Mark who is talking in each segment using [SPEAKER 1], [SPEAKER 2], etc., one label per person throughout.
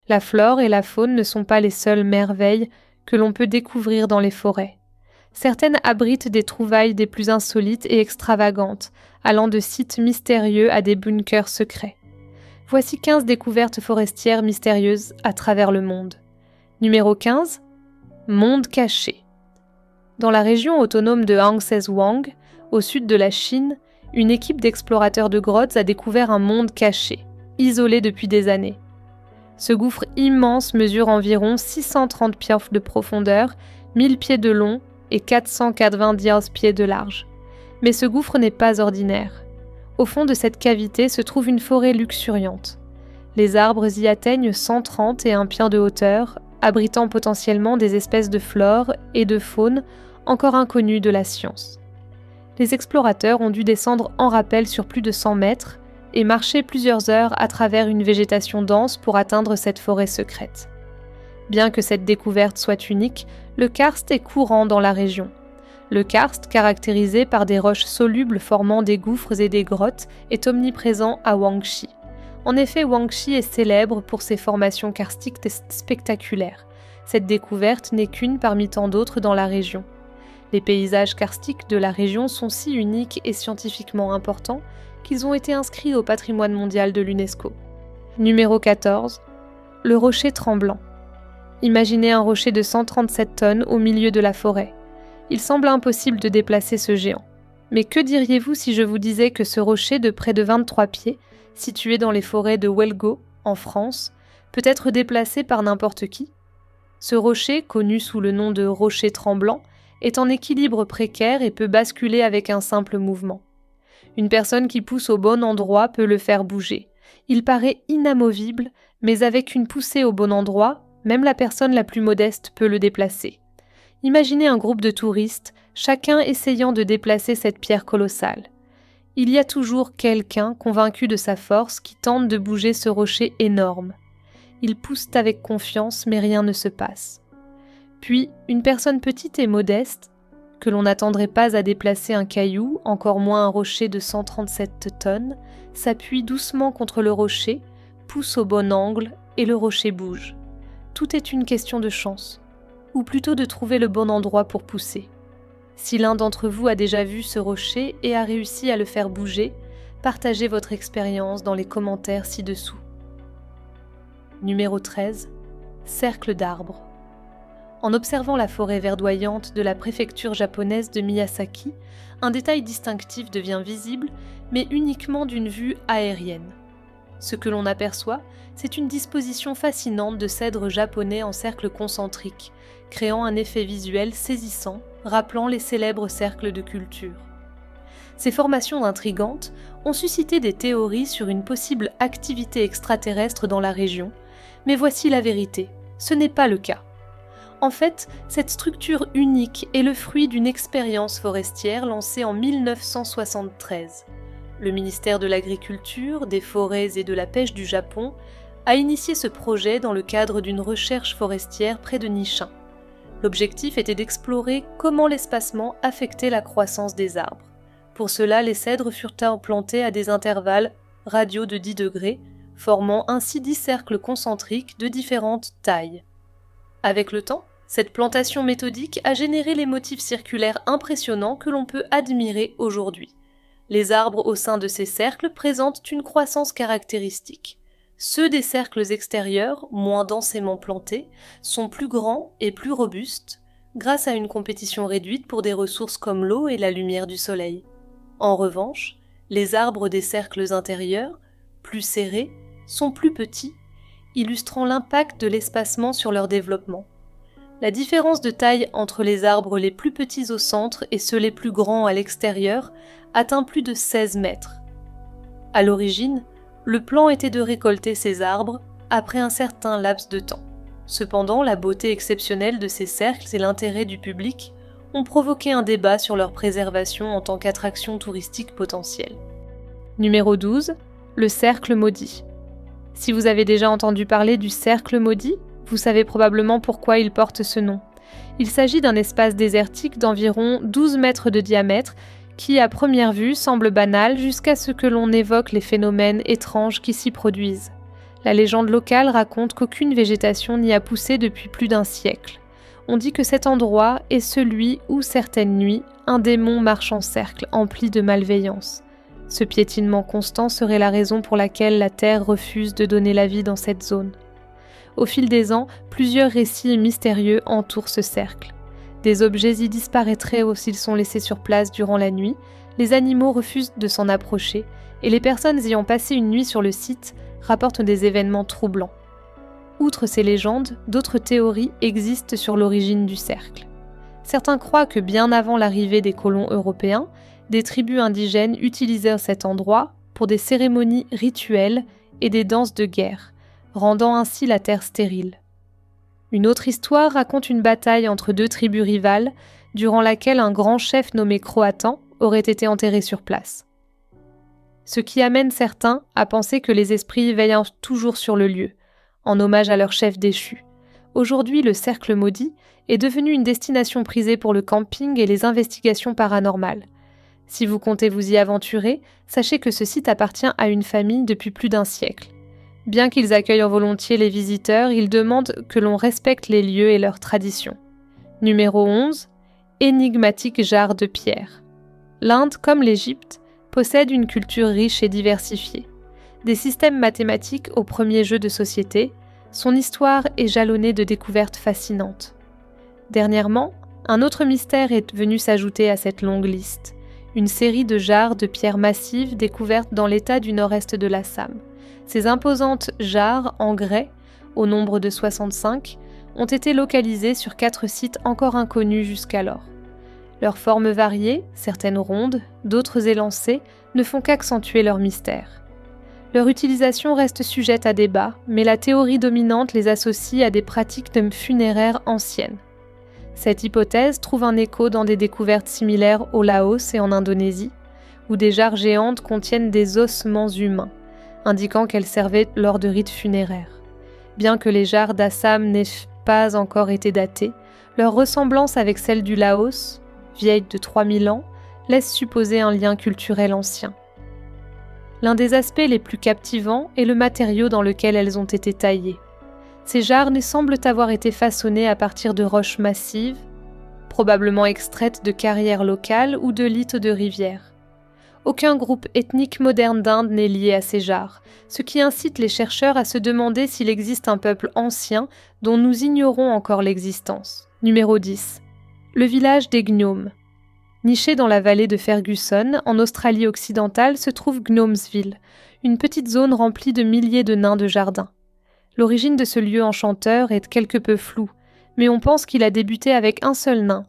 [SPEAKER 1] La flore et la faune ne sont pas les seules merveilles que l'on peut découvrir dans les forêts. Certaines abritent des trouvailles des plus insolites et extravagantes, allant de sites mystérieux à des bunkers secrets. Voici 15 découvertes forestières mystérieuses à travers le monde. Numéro 15. Monde caché. Dans la région autonome de Hangsezhuang, au sud de la Chine, une équipe d'explorateurs de grottes a découvert un monde caché, isolé depuis des années. Ce gouffre immense mesure environ 630 pieds de profondeur, 1000 pieds de long et 490 pieds de large. Mais ce gouffre n'est pas ordinaire. Au fond de cette cavité se trouve une forêt luxuriante. Les arbres y atteignent 131 pieds de hauteur, abritant potentiellement des espèces de flore et de faune encore inconnues de la science. Les explorateurs ont dû descendre en rappel sur plus de 100 mètres et marcher plusieurs heures à travers une végétation dense pour atteindre cette forêt secrète. Bien que cette découverte soit unique, le karst est courant dans la région. Le karst, caractérisé par des roches solubles formant des gouffres et des grottes, est omniprésent à Huangshi. En effet, Huangshi est célèbre pour ses formations karstiques spectaculaires. Cette découverte n'est qu'une parmi tant d'autres dans la région. Les paysages karstiques de la région sont si uniques et scientifiquement importants qu'ils ont été inscrits au patrimoine mondial de l'UNESCO. Numéro 14. Le rocher tremblant. Imaginez un rocher de 137 tonnes au milieu de la forêt. Il semble impossible de déplacer ce géant. Mais que diriez-vous si je vous disais que ce rocher de près de 23 pieds, situé dans les forêts de Huelgo, en France, peut être déplacé par n'importe qui ? Ce rocher, connu sous le nom de rocher tremblant, est en équilibre précaire et peut basculer avec un simple mouvement. Une personne qui pousse au bon endroit peut le faire bouger. Il paraît inamovible, mais avec une poussée au bon endroit, même la personne la plus modeste peut le déplacer. Imaginez un groupe de touristes, chacun essayant de déplacer cette pierre colossale. Il y a toujours quelqu'un convaincu de sa force qui tente de bouger ce rocher énorme. Ils poussent avec confiance, mais rien ne se passe. Puis, une personne petite et modeste, que l'on n'attendrait pas à déplacer un caillou, encore moins un rocher de 137 tonnes, s'appuie doucement contre le rocher, pousse au bon angle et le rocher bouge. Tout est une question de chance, ou plutôt de trouver le bon endroit pour pousser. Si l'un d'entre vous a déjà vu ce rocher et a réussi à le faire bouger, partagez votre expérience dans les commentaires ci-dessous. Numéro 13. Cercle d'arbres. En observant la forêt verdoyante de la préfecture japonaise de Miyazaki, un détail distinctif devient visible, mais uniquement d'une vue aérienne. Ce que l'on aperçoit, c'est une disposition fascinante de cèdres japonais en cercles concentriques, créant un effet visuel saisissant, rappelant les célèbres cercles de culture. Ces formations intrigantes ont suscité des théories sur une possible activité extraterrestre dans la région, mais voici la vérité, ce n'est pas le cas. En fait, cette structure unique est le fruit d'une expérience forestière lancée en 1973. Le ministère de l'Agriculture, des Forêts et de la Pêche du Japon a initié ce projet dans le cadre d'une recherche forestière près de Nishin. L'objectif était d'explorer comment l'espacement affectait la croissance des arbres. Pour cela, les cèdres furent implantés à des intervalles radiaux de 10 degrés, formant ainsi 10 cercles concentriques de différentes tailles. Avec le temps, cette plantation méthodique a généré les motifs circulaires impressionnants que l'on peut admirer aujourd'hui. Les arbres au sein de ces cercles présentent une croissance caractéristique. Ceux des cercles extérieurs, moins densément plantés, sont plus grands et plus robustes, grâce à une compétition réduite pour des ressources comme l'eau et la lumière du soleil. En revanche, les arbres des cercles intérieurs, plus serrés, sont plus petits, illustrant l'impact de l'espacement sur leur développement. La différence de taille entre les arbres les plus petits au centre et ceux les plus grands à l'extérieur atteint plus de 16 mètres. À l'origine, le plan était de récolter ces arbres après un certain laps de temps. Cependant, la beauté exceptionnelle de ces cercles et l'intérêt du public ont provoqué un débat sur leur préservation en tant qu'attraction touristique potentielle. Numéro 12. Le cercle maudit. Si vous avez déjà entendu parler du cercle maudit, vous savez probablement pourquoi il porte ce nom. Il s'agit d'un espace désertique d'environ 12 mètres de diamètre qui, à première vue, semble banal jusqu'à ce que l'on évoque les phénomènes étranges qui s'y produisent. La légende locale raconte qu'aucune végétation n'y a poussé depuis plus d'1 siècle. On dit que cet endroit est celui où, certaines nuits, un démon marche en cercle, empli de malveillance. Ce piétinement constant serait la raison pour laquelle la Terre refuse de donner la vie dans cette zone. Au fil des ans, plusieurs récits mystérieux entourent ce cercle. Des objets y disparaîtraient ou s'ils sont laissés sur place durant la nuit, les animaux refusent de s'en approcher, et les personnes ayant passé une nuit sur le site rapportent des événements troublants. Outre ces légendes, d'autres théories existent sur l'origine du cercle. Certains croient que bien avant l'arrivée des colons européens, des tribus indigènes utilisèrent cet endroit pour des cérémonies rituelles et des danses de guerre, rendant ainsi la terre stérile. Une autre histoire raconte une bataille entre 2 tribus rivales, durant laquelle un grand chef nommé Croatan aurait été enterré sur place. Ce qui amène certains à penser que les esprits veillent toujours sur le lieu, en hommage à leur chef déchu. Aujourd'hui, le Cercle Maudit est devenu une destination prisée pour le camping et les investigations paranormales. Si vous comptez vous y aventurer, sachez que ce site appartient à une famille depuis plus d'1 siècle. Bien qu'ils accueillent volontiers les visiteurs, ils demandent que l'on respecte les lieux et leurs traditions. Numéro 11. Énigmatique jarre de pierre. L'Inde, comme l'Égypte, possède une culture riche et diversifiée. Des systèmes mathématiques aux premiers jeux de société, son histoire est jalonnée de découvertes fascinantes. Dernièrement, un autre mystère est venu s'ajouter à cette longue liste. Une série de jarres de pierres massives découvertes dans l'état du nord-est de l'Assam. Ces imposantes jarres en grès, au nombre de 65, ont été localisées sur 4 sites encore inconnus jusqu'alors. Leurs formes variées, certaines rondes, d'autres élancées, ne font qu'accentuer leur mystère. Leur utilisation reste sujette à débat, mais la théorie dominante les associe à des pratiques funéraires anciennes. Cette hypothèse trouve un écho dans des découvertes similaires au Laos et en Indonésie, où des jarres géantes contiennent des ossements humains, indiquant qu'elles servaient lors de rites funéraires. Bien que les jarres d'Assam n'aient pas encore été datées, leur ressemblance avec celle du Laos, vieille de 3000 ans, laisse supposer un lien culturel ancien. L'un des aspects les plus captivants est le matériau dans lequel elles ont été taillées. Ces jarres ne semblent avoir été façonnées à partir de roches massives, probablement extraites de carrières locales ou de lits de rivières. Aucun groupe ethnique moderne d'Inde n'est lié à ces jarres, ce qui incite les chercheurs à se demander s'il existe un peuple ancien dont nous ignorons encore l'existence. Numéro 10. Le village des Gnomes. Niché dans la vallée de Ferguson, en Australie occidentale, se trouve Gnomesville, une petite zone remplie de milliers de nains de jardin. L'origine de ce lieu enchanteur est quelque peu floue, mais on pense qu'il a débuté avec un seul nain,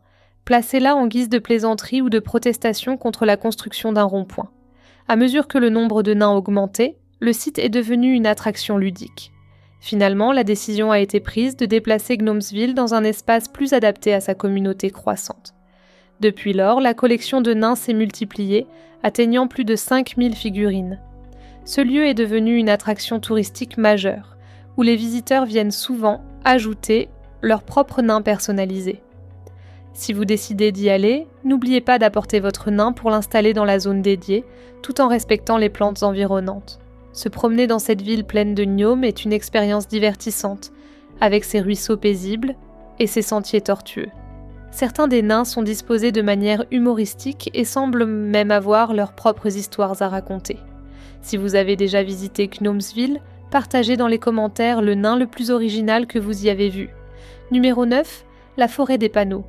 [SPEAKER 1] placé là en guise de plaisanterie ou de protestation contre la construction d'un rond-point. À mesure que le nombre de nains augmentait, le site est devenu une attraction ludique. Finalement, la décision a été prise de déplacer Gnomesville dans un espace plus adapté à sa communauté croissante. Depuis lors, la collection de nains s'est multipliée, atteignant plus de 5000 figurines. Ce lieu est devenu une attraction touristique majeure, où les visiteurs viennent souvent ajouter leurs propres nains personnalisés. Si vous décidez d'y aller, n'oubliez pas d'apporter votre nain pour l'installer dans la zone dédiée, tout en respectant les plantes environnantes. Se promener dans cette ville pleine de gnomes est une expérience divertissante, avec ses ruisseaux paisibles et ses sentiers tortueux. Certains des nains sont disposés de manière humoristique et semblent même avoir leurs propres histoires à raconter. Si vous avez déjà visité Gnomesville, partagez dans les commentaires le nain le plus original que vous y avez vu. Numéro 9, la forêt des panneaux.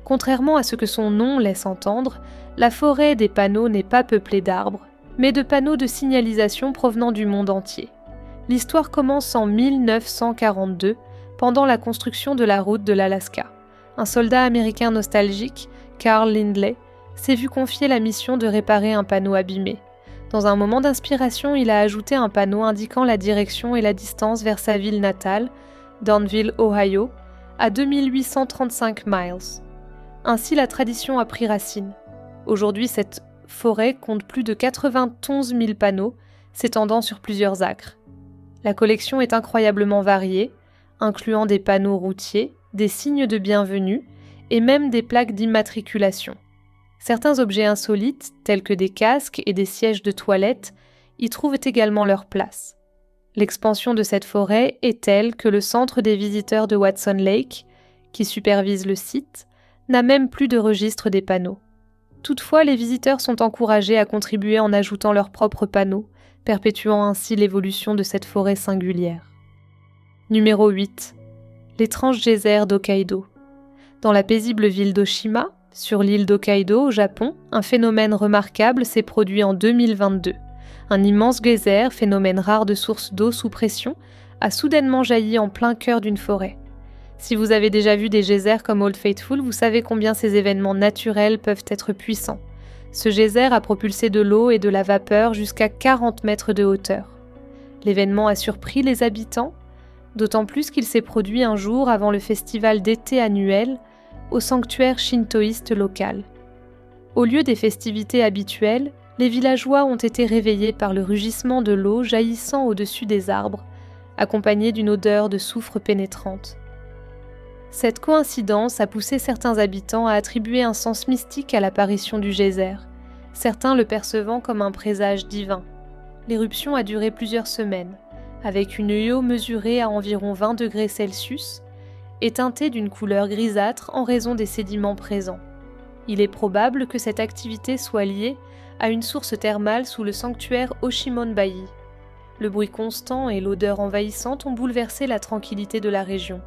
[SPEAKER 1] Contrairement à ce que son nom laisse entendre, la forêt des panneaux n'est pas peuplée d'arbres, mais de panneaux de signalisation provenant du monde entier. L'histoire commence en 1942, pendant la construction de la route de l'Alaska. Un soldat américain nostalgique, Carl Lindley, s'est vu confier la mission de réparer un panneau abîmé. Dans un moment d'inspiration, il a ajouté un panneau indiquant la direction et la distance vers sa ville natale, Danville, Ohio, à 2835 miles. Ainsi, la tradition a pris racine. Aujourd'hui, cette forêt compte plus de 91 000 panneaux, s'étendant sur plusieurs acres. La collection est incroyablement variée, incluant des panneaux routiers, des signes de bienvenue et même des plaques d'immatriculation. Certains objets insolites, tels que des casques et des sièges de toilette, y trouvent également leur place. L'expansion de cette forêt est telle que le centre des visiteurs de Watson Lake, qui supervise le site, n'a même plus de registre des panneaux. Toutefois, les visiteurs sont encouragés à contribuer en ajoutant leurs propres panneaux, perpétuant ainsi l'évolution de cette forêt singulière. Numéro 8. L'étrange geyser d'Hokkaido. Dans la paisible ville d'Oshima, sur l'île d'Hokkaido au Japon, un phénomène remarquable s'est produit en 2022. Un immense geyser, phénomène rare de source d'eau sous pression, a soudainement jailli en plein cœur d'une forêt. Si vous avez déjà vu des geysers comme Old Faithful, vous savez combien ces événements naturels peuvent être puissants. Ce geyser a propulsé de l'eau et de la vapeur jusqu'à 40 mètres de hauteur. L'événement a surpris les habitants, d'autant plus qu'il s'est produit un jour avant le festival d'été annuel au sanctuaire shintoïste local. Au lieu des festivités habituelles, les villageois ont été réveillés par le rugissement de l'eau jaillissant au-dessus des arbres, accompagné d'une odeur de soufre pénétrante. Cette coïncidence a poussé certains habitants à attribuer un sens mystique à l'apparition du geyser, certains le percevant comme un présage divin. L'éruption a duré plusieurs semaines, avec une eau mesurée à environ 20 degrés Celsius et teintée d'une couleur grisâtre en raison des sédiments présents. Il est probable que cette activité soit liée à une source thermale sous le sanctuaire Oshimonbaï. Le bruit constant et l'odeur envahissante ont bouleversé la tranquillité de la région,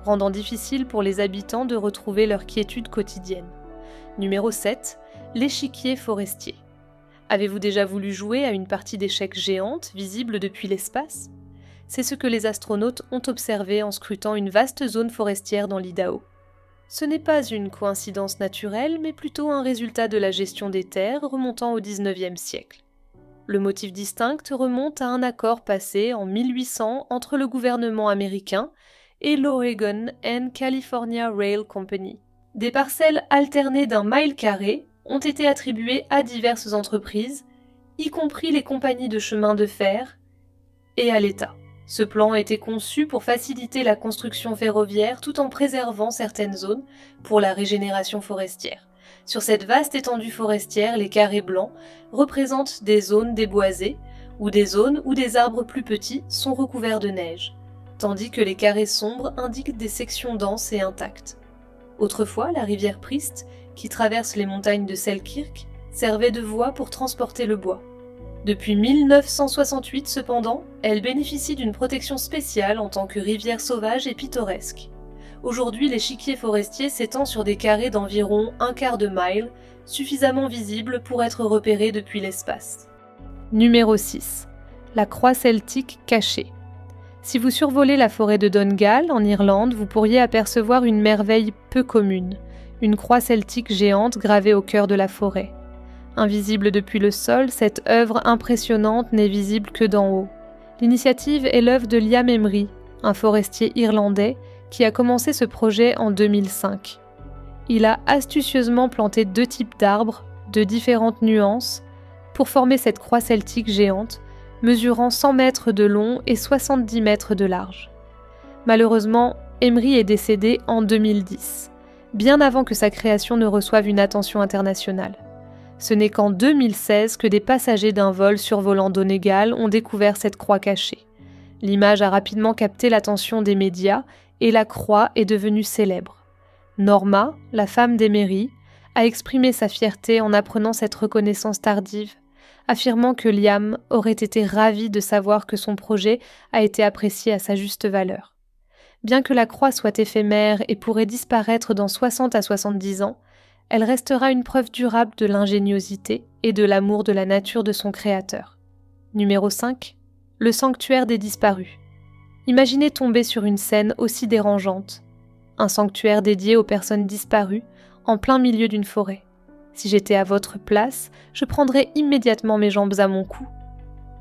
[SPEAKER 1] rendant difficile pour les habitants de retrouver leur quiétude quotidienne. Numéro 7. L'échiquier forestier. Avez-vous déjà voulu jouer à une partie d'échecs géante, visible depuis l'espace ? C'est ce que les astronautes ont observé en scrutant une vaste zone forestière dans l'Idaho. Ce n'est pas une coïncidence naturelle, mais plutôt un résultat de la gestion des terres remontant au XIXe siècle. Le motif distinct remonte à un accord passé en 1800 entre le gouvernement américain et l'Oregon and California Rail Company. Des parcelles alternées d'un mile carré ont été attribuées à diverses entreprises, y compris les compagnies de chemin de fer, et à l'État. Ce plan a été conçu pour faciliter la construction ferroviaire tout en préservant certaines zones pour la régénération forestière. Sur cette vaste étendue forestière, les carrés blancs représentent des zones déboisées ou des zones où des arbres plus petits sont recouverts de neige, tandis que les carrés sombres indiquent des sections denses et intactes. Autrefois, la rivière Priest, qui traverse les montagnes de Selkirk, servait de voie pour transporter le bois. Depuis 1968 cependant, elle bénéficie d'une protection spéciale en tant que rivière sauvage et pittoresque. Aujourd'hui, l'échiquier forestier s'étend sur des carrés d'environ un quart de mile, suffisamment visibles pour être repérés depuis l'espace. Numéro 6. La croix celtique cachée. Si vous survolez la forêt de Donegal, en Irlande, vous pourriez apercevoir une merveille peu commune, une croix celtique géante gravée au cœur de la forêt. Invisible depuis le sol, cette œuvre impressionnante n'est visible que d'en haut. L'initiative est l'œuvre de Liam Emery, un forestier irlandais qui a commencé ce projet en 2005. Il a astucieusement planté 2 types d'arbres de différentes nuances pour former cette croix celtique géante, mesurant 100 mètres de long et 70 mètres de large. Malheureusement, Emery est décédé en 2010, bien avant que sa création ne reçoive une attention internationale. Ce n'est qu'en 2016 que des passagers d'un vol survolant Donegal ont découvert cette croix cachée. L'image a rapidement capté l'attention des médias et la croix est devenue célèbre. Norma, la femme d'Emery, a exprimé sa fierté en apprenant cette reconnaissance tardive, affirmant que Liam aurait été ravi de savoir que son projet a été apprécié à sa juste valeur. Bien que la croix soit éphémère et pourrait disparaître dans 60 à 70 ans, elle restera une preuve durable de l'ingéniosité et de l'amour de la nature de son créateur. Numéro 5. Le sanctuaire des disparus. Imaginez tomber sur une scène aussi dérangeante. Un sanctuaire dédié aux personnes disparues, en plein milieu d'une forêt. Si j'étais à votre place, je prendrais immédiatement mes jambes à mon cou.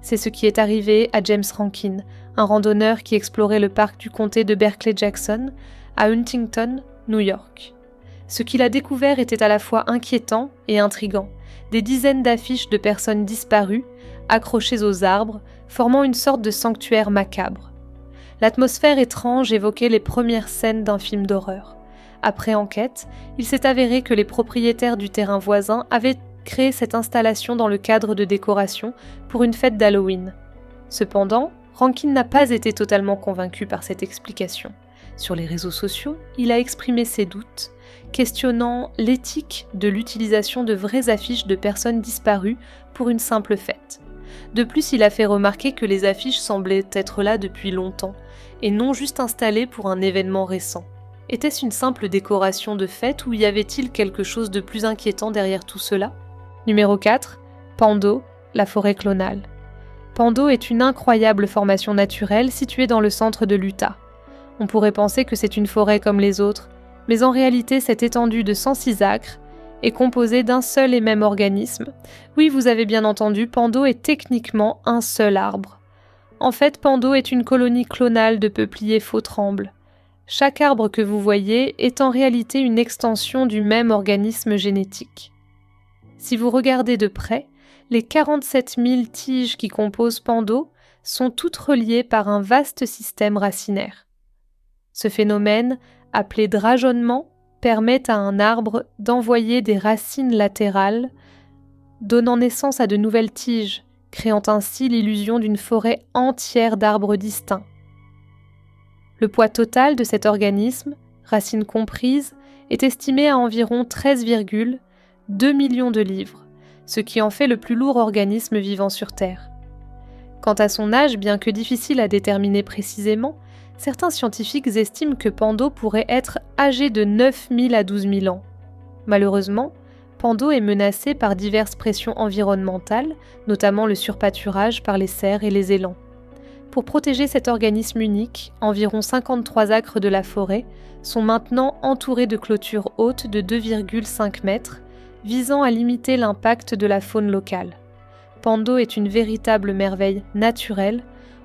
[SPEAKER 1] C'est ce qui est arrivé à James Rankin, un randonneur qui explorait le parc du comté de Berkeley-Jackson, à Huntington, New York. Ce qu'il a découvert était à la fois inquiétant et intrigant. Des dizaines d'affiches de personnes disparues, accrochées aux arbres, formant une sorte de sanctuaire macabre. L'atmosphère étrange évoquait les premières scènes d'un film d'horreur. Après enquête, il s'est avéré que les propriétaires du terrain voisin avaient créé cette installation dans le cadre de décoration pour une fête d'Halloween. Cependant, Rankin n'a pas été totalement convaincu par cette explication. Sur les réseaux sociaux, il a exprimé ses doutes, questionnant l'éthique de l'utilisation de vraies affiches de personnes disparues pour une simple fête. De plus, il a fait remarquer que les affiches semblaient être là depuis longtemps, et non juste installées pour un événement récent. Était-ce une simple décoration de fête ou y avait-il quelque chose de plus inquiétant derrière tout cela ? Numéro 4. Pando, la forêt clonale. Pando est une incroyable formation naturelle située dans le centre de l'Utah. On pourrait penser que c'est une forêt comme les autres, mais en réalité cette étendue de 106 acres est composée d'un seul et même organisme. Oui, vous avez bien entendu, Pando est techniquement un seul arbre. En fait, Pando est une colonie clonale de peupliers faux-trembles. Chaque arbre que vous voyez est en réalité une extension du même organisme génétique. Si vous regardez de près, les 47 000 tiges qui composent Pando sont toutes reliées par un vaste système racinaire. Ce phénomène, appelé drageonnement, permet à un arbre d'envoyer des racines latérales, donnant naissance à de nouvelles tiges, créant ainsi l'illusion d'une forêt entière d'arbres distincts. Le poids total de cet organisme, racines comprises, est estimé à environ 13,2 millions de livres, ce qui en fait le plus lourd organisme vivant sur Terre. Quant à son âge, bien que difficile à déterminer précisément, certains scientifiques estiment que Pando pourrait être âgé de 9 000 à 12 000 ans. Malheureusement, Pando est menacé par diverses pressions environnementales, notamment le surpâturage par les cerfs et les élans. Pour protéger cet organisme unique, environ 53 acres de la forêt sont maintenant entourés de clôtures hautes de 2,5 mètres, visant à limiter l'impact de la faune locale. Pando est une véritable merveille naturelle,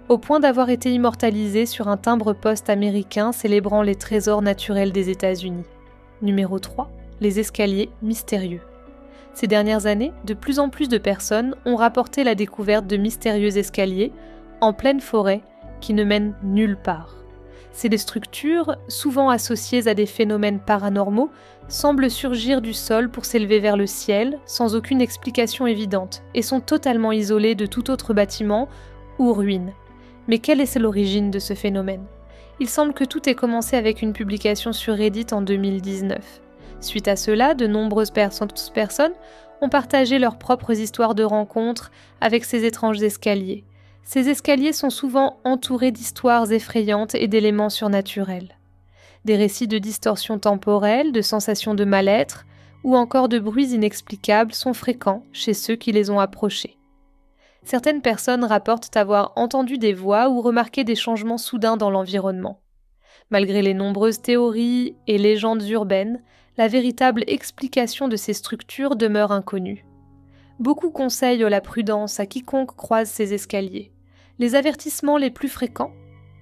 [SPEAKER 1] au point d'avoir été immortalisé sur un timbre-poste américain célébrant les trésors naturels des États-Unis. Numéro 3. Les escaliers mystérieux. Ces dernières années, de plus en plus de personnes ont rapporté la découverte de mystérieux escaliers en pleine forêt qui ne mènent nulle part. Ces structures, souvent associées à des phénomènes paranormaux, semblent surgir du sol pour s'élever vers le ciel sans aucune explication évidente et sont totalement isolées de tout autre bâtiment ou ruine. Mais quelle est l'origine de ce phénomène ? Il semble que tout ait commencé avec une publication sur Reddit en 2019. Suite à cela, de nombreuses personnes ont partagé leurs propres histoires de rencontres avec ces étranges escaliers. Ces escaliers sont souvent entourés d'histoires effrayantes et d'éléments surnaturels. Des récits de distorsions temporelles, de sensations de mal-être ou encore de bruits inexplicables sont fréquents chez ceux qui les ont approchés. Certaines personnes rapportent avoir entendu des voix ou remarqué des changements soudains dans l'environnement. Malgré les nombreuses théories et légendes urbaines, la véritable explication de ces structures demeure inconnue. Beaucoup conseillent la prudence à quiconque croise ces escaliers. Les avertissements les plus fréquents :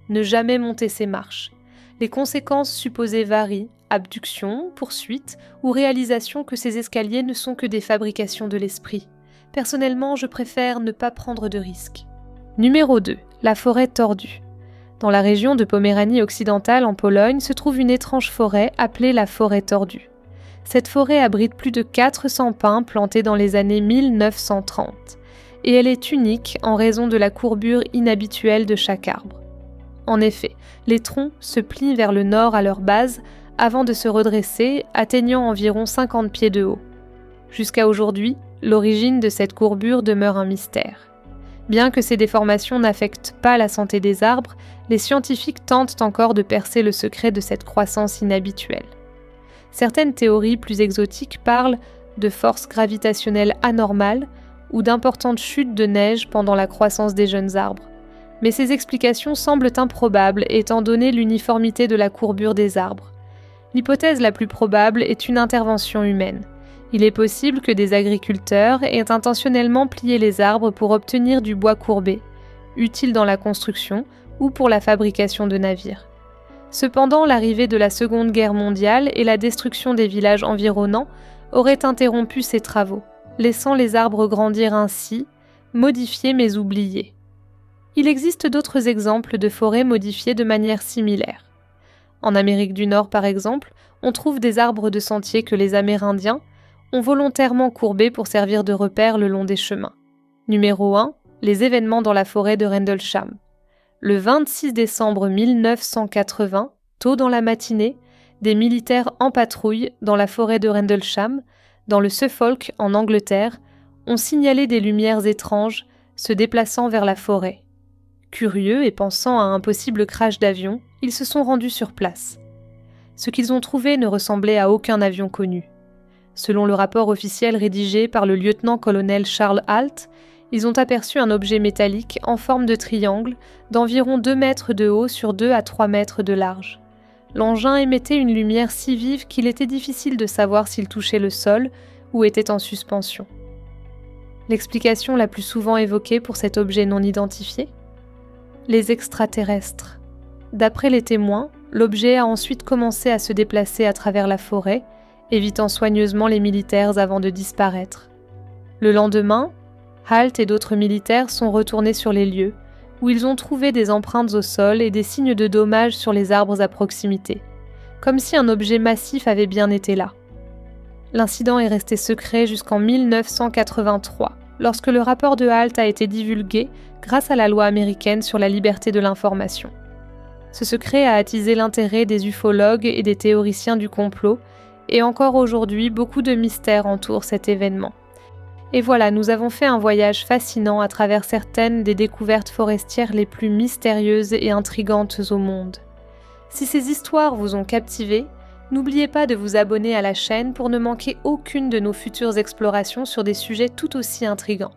[SPEAKER 1] ne jamais monter ces marches. Les conséquences supposées varient, abduction, poursuite ou réalisation que ces escaliers ne sont que des fabrications de l'esprit. Personnellement, je préfère ne pas prendre de risques. Numéro 2. La forêt tordue. Dans la région de Poméranie occidentale en Pologne se trouve une étrange forêt appelée la forêt tordue. Cette forêt abrite plus de 400 pins plantés dans les années 1930 et elle est unique en raison de la courbure inhabituelle de chaque arbre. En effet, les troncs se plient vers le nord à leur base avant de se redresser, atteignant environ 50 pieds de haut. Jusqu'à aujourd'hui, l'origine de cette courbure demeure un mystère. Bien que ces déformations n'affectent pas la santé des arbres, les scientifiques tentent encore de percer le secret de cette croissance inhabituelle. Certaines théories plus exotiques parlent de forces gravitationnelles anormales ou d'importantes chutes de neige pendant la croissance des jeunes arbres. Mais ces explications semblent improbables étant donné l'uniformité de la courbure des arbres. L'hypothèse la plus probable est une intervention humaine. Il est possible que des agriculteurs aient intentionnellement plié les arbres pour obtenir du bois courbé, utile dans la construction ou pour la fabrication de navires. Cependant, l'arrivée de la Seconde Guerre mondiale et la destruction des villages environnants auraient interrompu ces travaux, laissant les arbres grandir ainsi, modifiés mais oubliés. Il existe d'autres exemples de forêts modifiées de manière similaire. En Amérique du Nord, par exemple, on trouve des arbres de sentier que les Amérindiens ont volontairement courbés pour servir de repères le long des chemins. Numéro 1. Les événements dans la forêt de Rendlesham. Le 26 décembre 1980, tôt dans la matinée, des militaires en patrouille dans la forêt de Rendlesham, dans le Suffolk en Angleterre, ont signalé des lumières étranges se déplaçant vers la forêt. Curieux et pensant à un possible crash d'avion, ils se sont rendus sur place. Ce qu'ils ont trouvé ne ressemblait à aucun avion connu. Selon le rapport officiel rédigé par le lieutenant-colonel Charles Halt, ils ont aperçu un objet métallique en forme de triangle d'environ 2 mètres de haut sur 2 à 3 mètres de large. L'engin émettait une lumière si vive qu'il était difficile de savoir s'il touchait le sol ou était en suspension. L'explication la plus souvent évoquée pour cet objet non identifié ? Les extraterrestres. D'après les témoins, l'objet a ensuite commencé à se déplacer à travers la forêt, évitant soigneusement les militaires avant de disparaître. Le lendemain, Halt et d'autres militaires sont retournés sur les lieux, où ils ont trouvé des empreintes au sol et des signes de dommages sur les arbres à proximité, comme si un objet massif avait bien été là. L'incident est resté secret jusqu'en 1983, lorsque le rapport de Halt a été divulgué grâce à la loi américaine sur la liberté de l'information. Ce secret a attisé l'intérêt des ufologues et des théoriciens du complot, et encore aujourd'hui, beaucoup de mystères entourent cet événement. Et voilà, nous avons fait un voyage fascinant à travers certaines des découvertes forestières les plus mystérieuses et intrigantes au monde. Si ces histoires vous ont captivé, n'oubliez pas de vous abonner à la chaîne pour ne manquer aucune de nos futures explorations sur des sujets tout aussi intrigants.